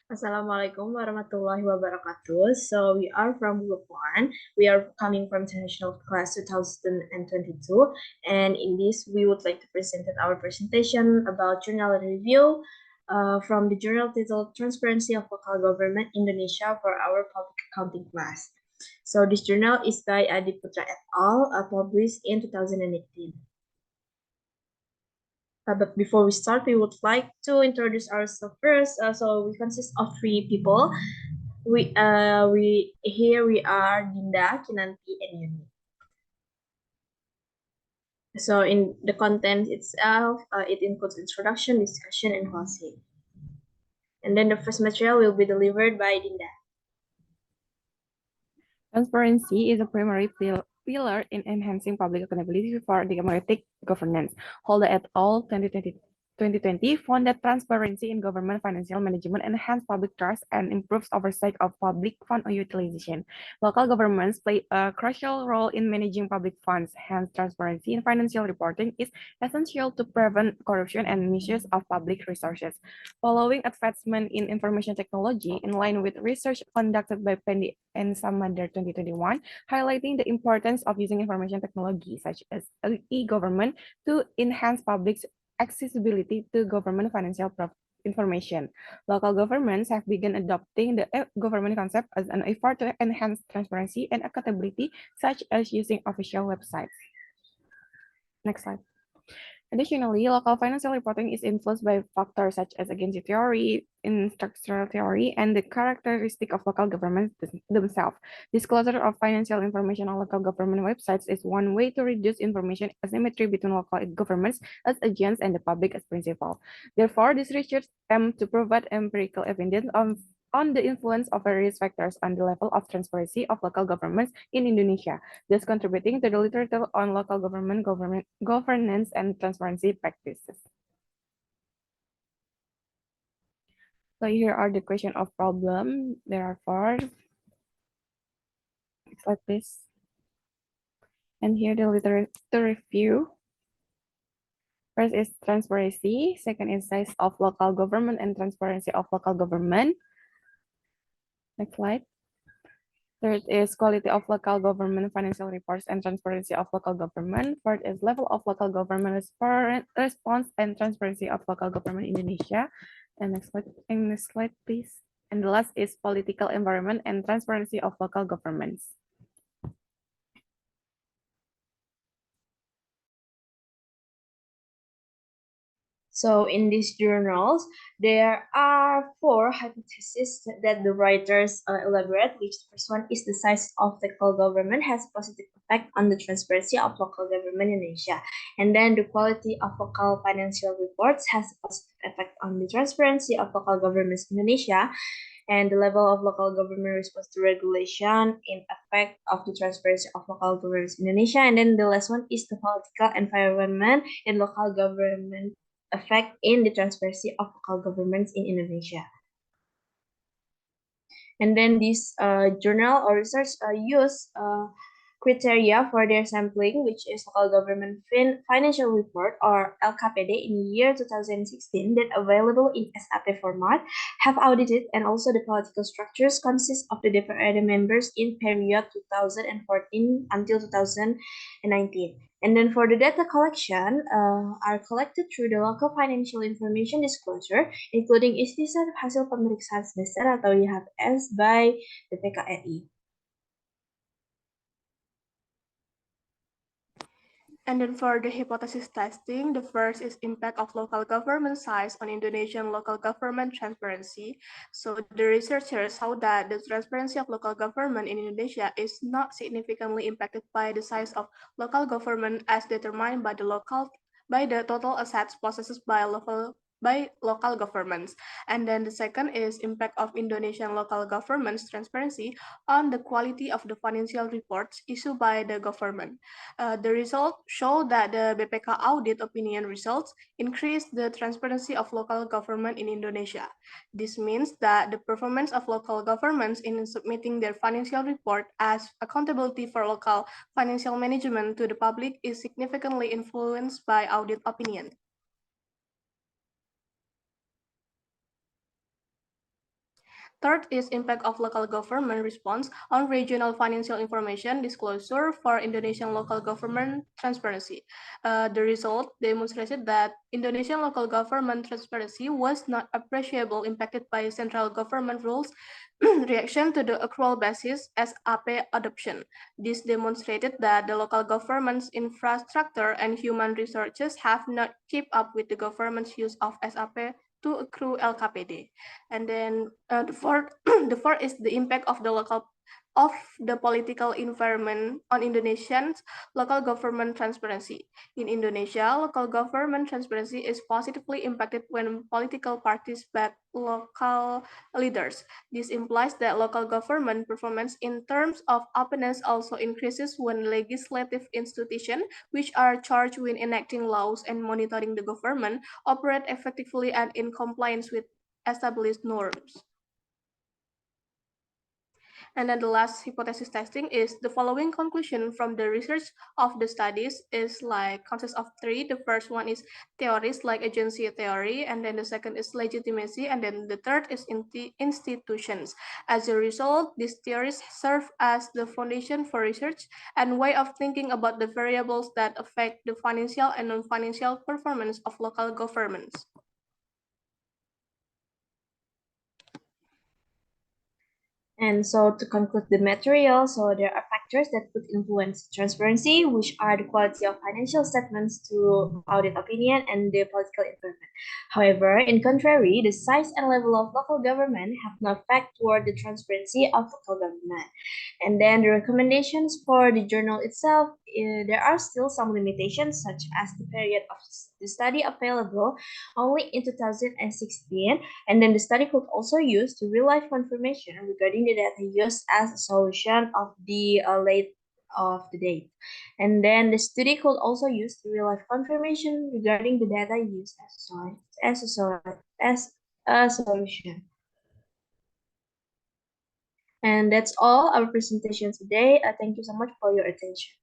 Assalamualaikum warahmatullahi wabarakatuh. So we are from Group 1. We are coming from International Class 2022. And in this, we would like to present our presentation about journal review from the journal titled Transparency of Local Government Indonesia for our public accounting class. So this journal is by Adi Putra et al. Published in 2018. But before we start, we would like to introduce ourselves first. So we consist of 3 people. We are Dinda, Kinanti, and Yuni. So in the content itself, it includes introduction, discussion, and closing. And then the first material will be delivered by Dinda. Transparency is a primary pillar in enhancing public accountability for democratic governance. Holder et al. 2020 found that transparency in government financial management enhances public trust and improves oversight of public fund utilization. Local governments play a crucial role in managing public funds. Hence, transparency in financial reporting is essential to prevent corruption and misuse of public resources. Following advancement in information technology, in line with research conducted by Pendi and Samader 2021, highlighting the importance of using information technology such as e-government to enhance public accessibility to government financial information. Local governments have begun adopting the government concept as an effort to enhance transparency and accountability, such as using official websites. Next slide. Additionally, local financial reporting is influenced by factors such as agency theory, structural theory, and the characteristic of local governments themselves. Disclosure of financial information on local government websites is one way to reduce information asymmetry between local governments as agents and the public as principal. Therefore, this research aims to provide empirical evidence on the influence of various factors on the level of transparency of local governments in Indonesia, thus contributing to the literature on local governance and transparency practices. So here are the question of problem. There are 4. Next slide, please. And here the literature review. First is transparency. Second is size of local government and transparency of local government. Next slide. Third is quality of local government financial reports and transparency of local government. Fourth is level of local government response and transparency of local government in Indonesia. And next slide, please. And the last is political environment and transparency of local governments. So in these journals, there are 4 hypotheses that the writers elaborate, which the first one is the size of local government has a positive effect on the transparency of local government in Asia. And then the quality of local financial reports has a positive effect on the transparency of local governments in Indonesia. And the level of local government response to regulation in effect of the transparency of local governments in Indonesia. And then the last one is the political environment in local government effect in the transparency of local governments in Indonesia. And then this journal or research use criteria for their sampling, which is local government financial report or LKPD in year 2016 that available in SAP format, have audited, and also the political structures consist of the DPRD members in period 2014 until 2019. And then for the data collection are collected through the local financial information disclosure, including istisan hasil pemeriksaan semester atau IHS by BPKRI. And then for the hypothesis testing, the first is impact of local government size on Indonesian local government transparency. So the researchers saw that the transparency of local government in Indonesia is not significantly impacted by the size of local government as determined by the total assets possessed by local governments. And then the second is impact of Indonesian local government's transparency on the quality of the financial reports issued by the government. The results show that the BPK audit opinion results increase the transparency of local government in Indonesia. This means that the performance of local governments in submitting their financial report as accountability for local financial management to the public is significantly influenced by audit opinion. Third is impact of local government response on regional financial information disclosure for Indonesian local government transparency. The result demonstrated that Indonesian local government transparency was not appreciable impacted by central government rules reaction to the accrual basis SAP adoption. This demonstrated that the local government's infrastructure and human resources have not kept up with the government's use of SAP to accrue LKPD. And then the fourth, the fourth is the impact of the political environment on Indonesians' local government transparency. In Indonesia, local government transparency is positively impacted when political parties back local leaders. This implies that local government performance in terms of openness also increases when legislative institutions, which are charged with enacting laws and monitoring the government, operate effectively and in compliance with established norms. And then the last hypothesis testing is the following conclusion from the research of the studies is like consists of three. The first one is theories like agency theory, and then the second is legitimacy, and then the third is institutions. As a result, these theories serve as the foundation for research and way of thinking about the variables that affect the financial and non-financial performance of local governments. And so to conclude the material, so there are factors that could influence transparency, which are the quality of financial statements through audit opinion and the political environment. However, in contrary, the size and level of local government have no effect toward the transparency of local government. And then the recommendations for the journal itself, there are still some limitations, such as the period of the study available only in 2016, and then the study could also use the real-life confirmation regarding the data used as a solution of the late of the date. And then the study could also use the real-life confirmation regarding the data used as a solution. And that's all our presentation today. Thank you so much for your attention.